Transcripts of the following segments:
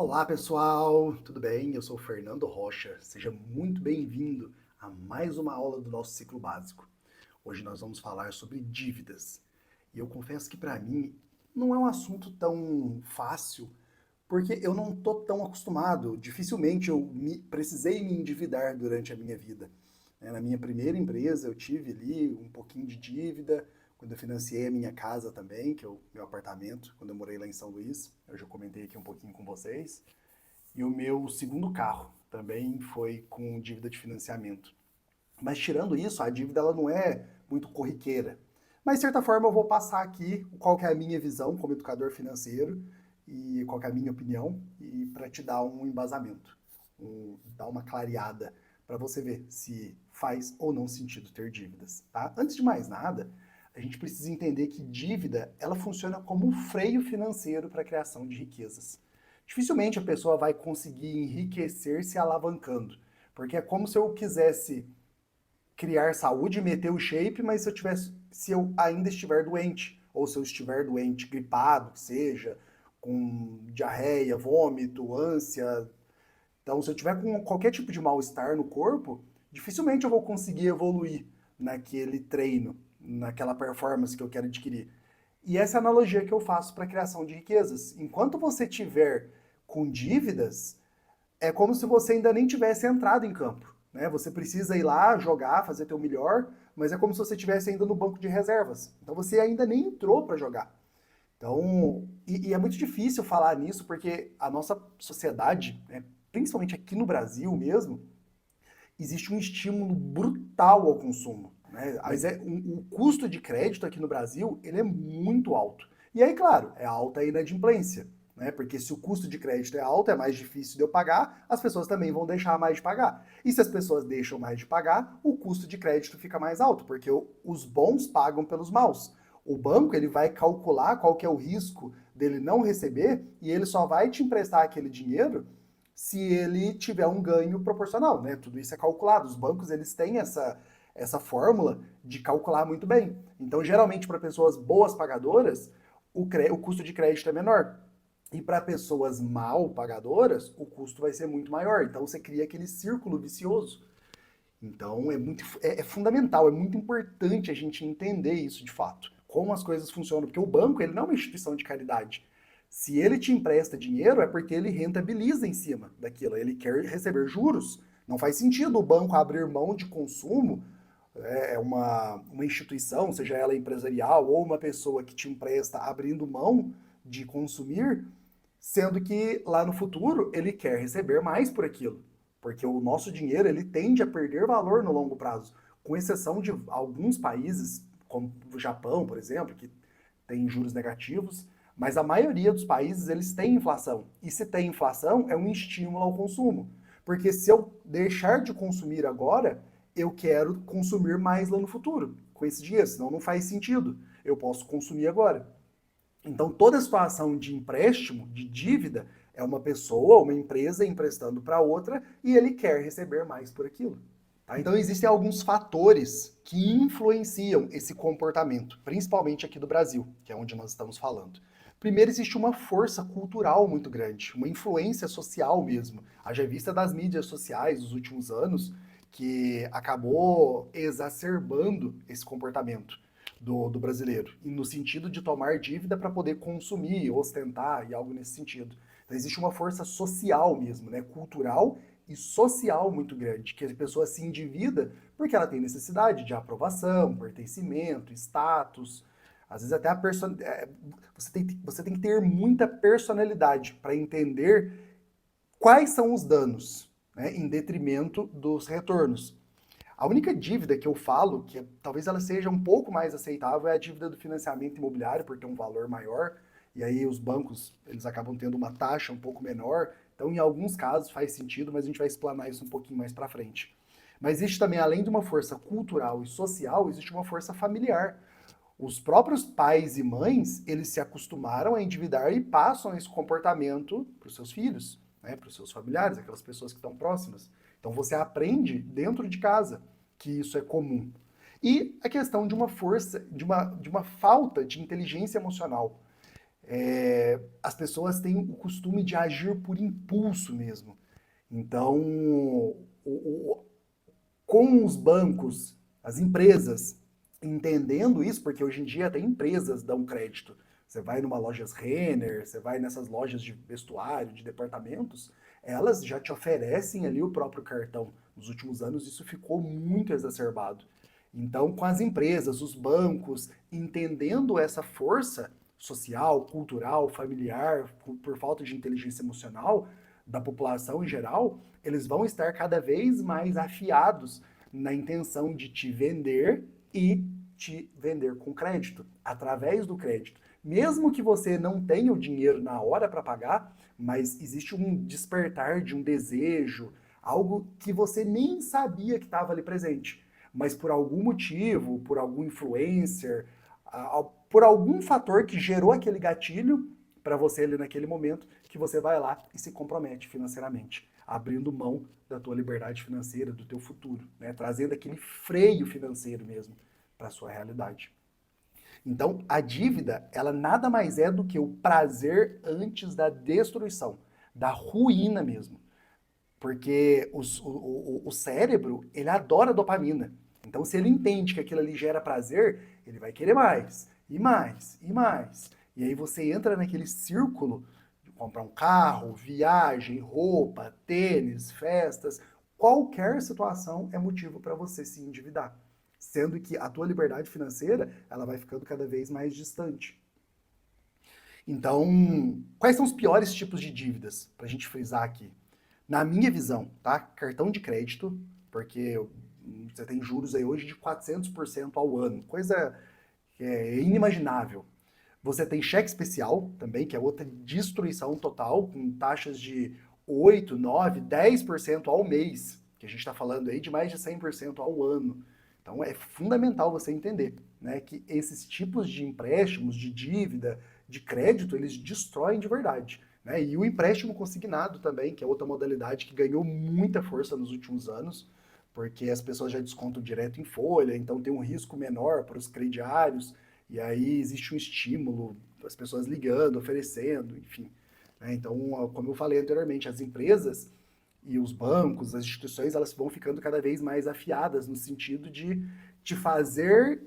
Olá pessoal, tudo bem? Eu sou o Fernando Rocha, seja muito bem-vindo a mais uma aula do nosso ciclo básico. Hoje nós vamos falar sobre dívidas. E eu confesso que para mim não é um assunto tão fácil, porque eu não estou tão acostumado. Dificilmente precisei me endividar durante a minha vida. Na minha primeira empresa eu tive ali um pouquinho de dívida, quando eu financiei a minha casa também, que é o meu apartamento, quando eu morei lá em São Luís. Eu já comentei aqui um pouquinho com vocês. E o meu segundo carro também foi com dívida de financiamento. Mas tirando isso, a dívida ela não é muito corriqueira. Mas de certa forma eu vou passar aqui qual que é a minha visão como educador financeiro e qual que é a minha opinião e para te dar um embasamento, dar uma clareada para você ver se faz ou não sentido ter dívidas, tá? Antes de mais nada, a gente precisa entender que dívida ela funciona como um freio financeiro para a criação de riquezas. Dificilmente a pessoa vai conseguir enriquecer se alavancando, porque é como se eu quisesse criar saúde e meter o shape, mas se eu ainda estiver doente, ou se eu estiver doente, gripado, que seja, com diarreia, vômito, ânsia. Então, se eu tiver com qualquer tipo de mal-estar no corpo, dificilmente eu vou conseguir evoluir naquele treino, naquela performance que eu quero adquirir. E essa é a analogia que eu faço para a criação de riquezas. Enquanto você tiver com dívidas, é como se você ainda nem tivesse entrado em campo. Né? Você precisa ir lá, jogar, fazer teu melhor, mas é como se você estivesse ainda no banco de reservas. Então você ainda nem entrou para jogar. Então, e é muito difícil falar nisso porque a nossa sociedade, né, principalmente aqui no Brasil mesmo, existe um estímulo brutal ao consumo. Né? Mas o custo de crédito aqui no Brasil ele é muito alto. E aí, claro, é alta a inadimplência. Né? Porque se o custo de crédito é alto, é mais difícil de eu pagar, as pessoas também vão deixar mais de pagar. E se as pessoas deixam mais de pagar, o custo de crédito fica mais alto, porque os bons pagam pelos maus. O banco ele vai calcular qual que é o risco dele não receber e ele só vai te emprestar aquele dinheiro se ele tiver um ganho proporcional, né? Tudo isso é calculado. Os bancos eles têm essa fórmula de calcular muito bem. Então, geralmente para pessoas boas pagadoras, o custo de crédito é menor. E para pessoas mal pagadoras, o custo vai ser muito maior. Então você cria aquele círculo vicioso. Então é fundamental, é muito importante a gente entender isso de fato, como as coisas funcionam, porque o banco ele não é uma instituição de caridade. Se ele te empresta dinheiro é porque ele rentabiliza em cima daquilo, ele quer receber juros. Não faz sentido o banco abrir mão de consumo, uma instituição, seja ela empresarial ou uma pessoa que te empresta abrindo mão de consumir, sendo que lá no futuro ele quer receber mais por aquilo. Porque o nosso dinheiro ele tende a perder valor no longo prazo, com exceção de alguns países, como o Japão, por exemplo, que tem juros negativos, mas a maioria dos países eles têm inflação. E se tem inflação, é um estímulo ao consumo. Porque se eu deixar de consumir agora, eu quero consumir mais lá no futuro, com esse dinheiro, senão não faz sentido. Eu posso consumir agora. Então, toda situação de empréstimo, de dívida, é uma pessoa, uma empresa emprestando para outra e ele quer receber mais por aquilo. Tá? Então, existem alguns fatores que influenciam esse comportamento, principalmente aqui do Brasil, que é onde nós estamos falando. Primeiro, existe uma força cultural muito grande, uma influência social mesmo. Haja vista das mídias sociais dos últimos anos, que acabou exacerbando esse comportamento do brasileiro, e no sentido de tomar dívida para poder consumir, ostentar e algo nesse sentido. Então existe uma força social mesmo, né, cultural e social muito grande, que a pessoa se endivida porque ela tem necessidade de aprovação, pertencimento, status. Às vezes até você tem que ter muita personalidade para entender quais são os danos, né, em detrimento dos retornos. A única dívida que eu falo, que talvez ela seja um pouco mais aceitável, é a dívida do financiamento imobiliário, por ter um valor maior, e aí os bancos eles acabam tendo uma taxa um pouco menor. Então, em alguns casos faz sentido, mas a gente vai explanar isso um pouquinho mais para frente. Mas existe também, além de uma força cultural e social, existe uma força familiar. Os próprios pais e mães, eles se acostumaram a endividar e passam esse comportamento para os seus filhos, né, para os seus familiares, aquelas pessoas que estão próximas. Então você aprende dentro de casa que isso é comum. E a questão de uma força, de uma falta de inteligência emocional. as pessoas têm o costume de agir por impulso mesmo. Então, com os bancos, as empresas entendendo isso, porque hoje em dia até empresas dão crédito. Você vai numa lojas Renner, você vai nessas lojas de vestuário, de departamentos, elas já te oferecem ali o próprio cartão. Nos últimos anos isso ficou muito exacerbado. Então, com as empresas, os bancos, entendendo essa força social, cultural, familiar, por falta de inteligência emocional da população em geral, eles vão estar cada vez mais afiados na intenção de te vender e te vender com crédito, através do crédito. Mesmo que você não tenha o dinheiro na hora para pagar, mas existe um despertar de um desejo, algo que você nem sabia que estava ali presente. Mas por algum motivo, por algum influencer, por algum fator que gerou aquele gatilho para você ali naquele momento, que você vai lá e se compromete financeiramente, abrindo mão da tua liberdade financeira, do teu futuro, né? Trazendo aquele freio financeiro mesmo para a sua realidade. Então, a dívida, ela nada mais é do que o prazer antes da destruição, da ruína mesmo. Porque o cérebro, ele adora dopamina. Então, se ele entende que aquilo ali gera prazer, ele vai querer mais, e mais, e mais. E aí você entra naquele círculo de comprar um carro, viagem, roupa, tênis, festas. Qualquer situação é motivo para você se endividar. Sendo que a tua liberdade financeira, ela vai ficando cada vez mais distante. Então, quais são os piores tipos de dívidas? Para a gente frisar aqui. Na minha visão, tá? Cartão de crédito, porque você tem juros aí hoje de 400% ao ano, coisa que é inimaginável. Você tem cheque especial também, que é outra destruição total, com taxas de 8, 9, 10% ao mês, que a gente está falando aí de mais de 100% ao ano. Então é fundamental você entender, né, que esses tipos de empréstimos, de dívida, de crédito, eles destroem de verdade. Né? E o empréstimo consignado também, que é outra modalidade que ganhou muita força nos últimos anos, porque as pessoas já descontam direto em folha, então tem um risco menor para os crediários, e aí existe um estímulo, as pessoas ligando, oferecendo, enfim. Né? Então, como eu falei anteriormente, as empresas e os bancos, as instituições, elas vão ficando cada vez mais afiadas no sentido de te fazer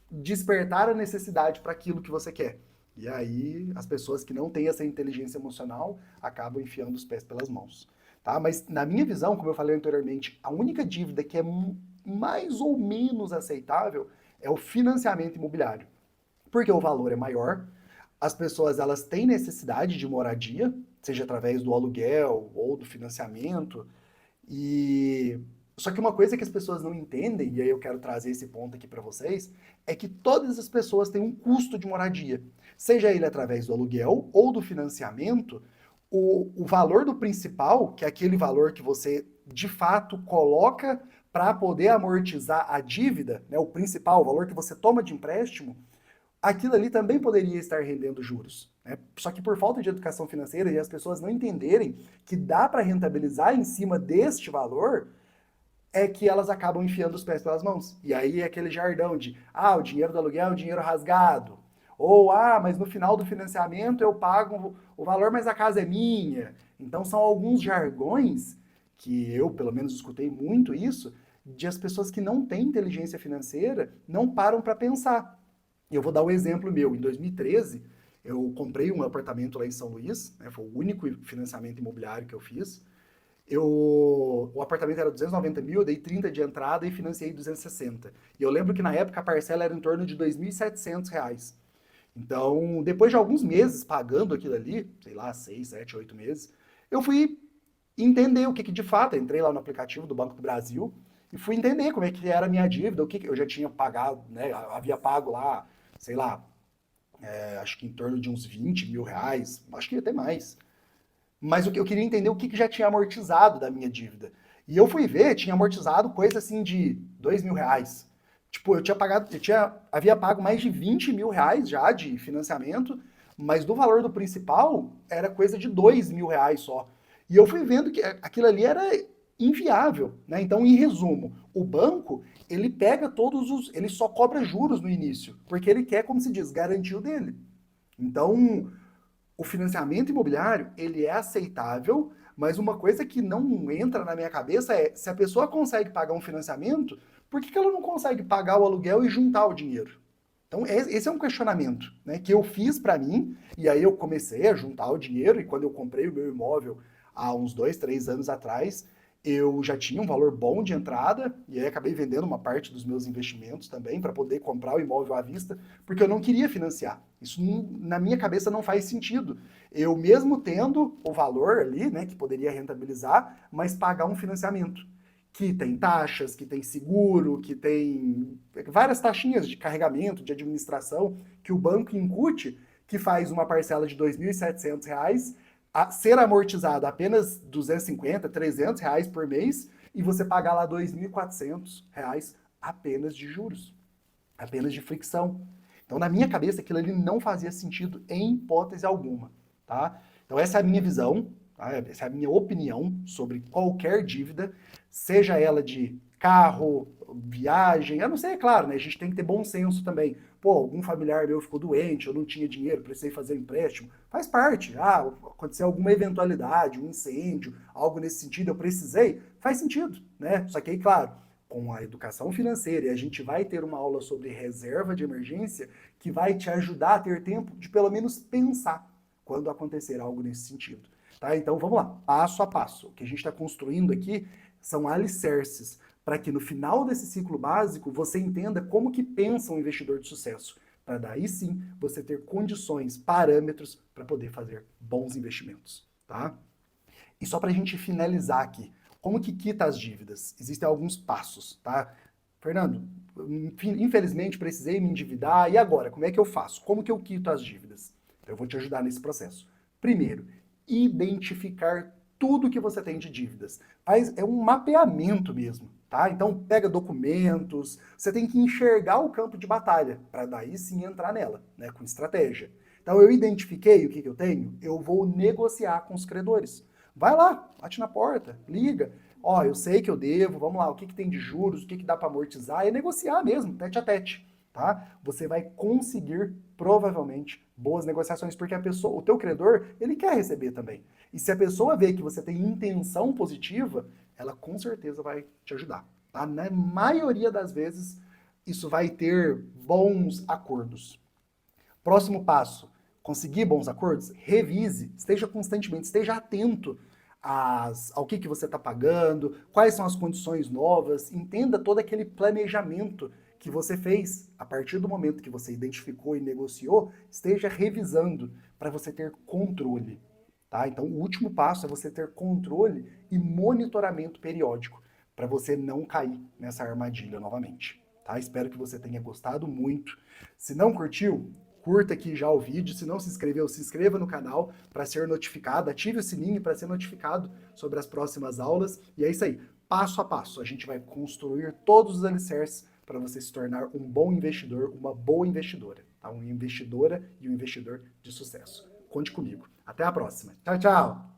despertar a necessidade para aquilo que você quer. E aí as pessoas que não têm essa inteligência emocional acabam enfiando os pés pelas mãos. Tá? Mas na minha visão, como eu falei anteriormente, a única dívida que é mais ou menos aceitável é o financiamento imobiliário. Porque o valor é maior, as pessoas elas têm necessidade de moradia, seja através do aluguel ou do financiamento, e só que uma coisa que as pessoas não entendem, e aí eu quero trazer esse ponto aqui para vocês, é que todas as pessoas têm um custo de moradia. Seja ele através do aluguel ou do financiamento, o valor do principal, que é aquele valor que você de fato coloca para poder amortizar a dívida, né, o principal, o valor que você toma de empréstimo, aquilo ali também poderia estar rendendo juros. Né? Só que por falta de educação financeira e as pessoas não entenderem que dá para rentabilizar em cima deste valor, é que elas acabam enfiando os pés pelas mãos. E aí é aquele jardão de, o dinheiro do aluguel é o dinheiro rasgado. Ou, mas no final do financiamento eu pago o valor, mas a casa é minha. Então são alguns jargões que eu, pelo menos, escutei muito isso, de as pessoas que não têm inteligência financeira não param para pensar. E eu vou dar um exemplo meu. Em 2013, eu comprei um apartamento lá em São Luís, né, foi o único financiamento imobiliário que eu fiz. O apartamento era 290 mil, eu dei 30 de entrada e financiei 260. E eu lembro que na época a parcela era em torno de R$ 2.700. Então, depois de alguns meses pagando aquilo ali, sei lá, 6, 7, 8 meses, eu fui entender o que de fato, entrei lá no aplicativo do Banco do Brasil e fui entender como é que era a minha dívida, o que eu já tinha pagado, né, havia pago lá, sei lá, acho que em torno de uns R$ 20.000, acho que até mais. Mas eu queria entender o que já tinha amortizado da minha dívida. E eu fui ver, tinha amortizado coisa assim de R$ 2.000. Tipo, havia pago mais de R$ 20.000 já de financiamento, mas do valor do principal era coisa de R$ 2.000 só. E eu fui vendo que aquilo ali era inviável, né? Então, em resumo, o banco, ele pega ele só cobra juros no início, porque ele quer, como se diz, garantir o dele. Então, o financiamento imobiliário, ele é aceitável, mas uma coisa que não entra na minha cabeça é, se a pessoa consegue pagar um financiamento, por que ela não consegue pagar o aluguel e juntar o dinheiro? Então, esse é um questionamento, né, que eu fiz para mim, e aí eu comecei a juntar o dinheiro, e quando eu comprei o meu imóvel há uns 2, 3 anos atrás, eu já tinha um valor bom de entrada, e aí acabei vendendo uma parte dos meus investimentos também para poder comprar o imóvel à vista, porque eu não queria financiar. Isso na minha cabeça não faz sentido. Eu mesmo tendo o valor ali, né, que poderia rentabilizar, mas pagar um financiamento que tem taxas, que tem seguro, que tem várias taxinhas de carregamento, de administração, que o banco incute, que faz uma parcela de R$ 2.700 a ser amortizado apenas R$ 250, R$ 300 por mês, e você pagar lá R$ 2.400 apenas de juros, apenas de fricção. Então, na minha cabeça, aquilo ali não fazia sentido em hipótese alguma, tá? Então, essa é a minha visão, tá? Essa é a minha opinião sobre qualquer dívida, seja ela de carro, viagem, a não ser, é claro, né? A gente tem que ter bom senso também. Pô, algum familiar meu ficou doente, eu não tinha dinheiro, precisei fazer um empréstimo. Faz parte. Ah, aconteceu alguma eventualidade, um incêndio, algo nesse sentido, eu precisei. Faz sentido, né? Só que aí, claro, com a educação financeira, e a gente vai ter uma aula sobre reserva de emergência que vai te ajudar a ter tempo de pelo menos pensar quando acontecer algo nesse sentido. Tá? Então vamos lá, passo a passo. O que a gente está construindo aqui são alicerces para que no final desse ciclo básico você entenda como que pensa um investidor de sucesso, para daí sim você ter condições, parâmetros para poder fazer bons investimentos. Tá? E só para a gente finalizar aqui, como que quita as dívidas? Existem alguns passos, tá? Fernando, infelizmente precisei me endividar, e agora? Como é que eu faço? Como que eu quito as dívidas? Eu vou te ajudar nesse processo. Primeiro, identificar tudo que você tem de dívidas. É um mapeamento mesmo, tá? Então pega documentos, você tem que enxergar o campo de batalha, para daí sim entrar nela, né, com estratégia. Então eu identifiquei o que eu tenho, eu vou negociar com os credores. Vai lá, bate na porta, liga. Ó, eu sei que eu devo, vamos lá, o que tem de juros, o que dá para amortizar, é negociar mesmo, tete a tete, tá? Você vai conseguir, provavelmente, boas negociações, porque a pessoa, o teu credor, ele quer receber também. E se a pessoa vê que você tem intenção positiva, ela com certeza vai te ajudar, tá? Na maioria das vezes, isso vai ter bons acordos. Próximo passo, conseguir bons acordos? Revise, esteja constantemente, esteja atento ao que você está pagando, quais são as condições novas, entenda todo aquele planejamento que você fez a partir do momento que você identificou e negociou, esteja revisando para você ter controle. Tá? Então, o último passo é você ter controle e monitoramento periódico para você não cair nessa armadilha novamente. Tá? Espero que você tenha gostado muito. Se não curtiu, curta aqui já o vídeo. Se não se inscreveu, se inscreva no canal para ser notificado. Ative o sininho para ser notificado sobre as próximas aulas. E é isso aí, passo a passo. A gente vai construir todos os alicerces para você se tornar um bom investidor, uma boa investidora. Tá? Uma investidora e um investidor de sucesso. Conte comigo. Até a próxima. Tchau, tchau!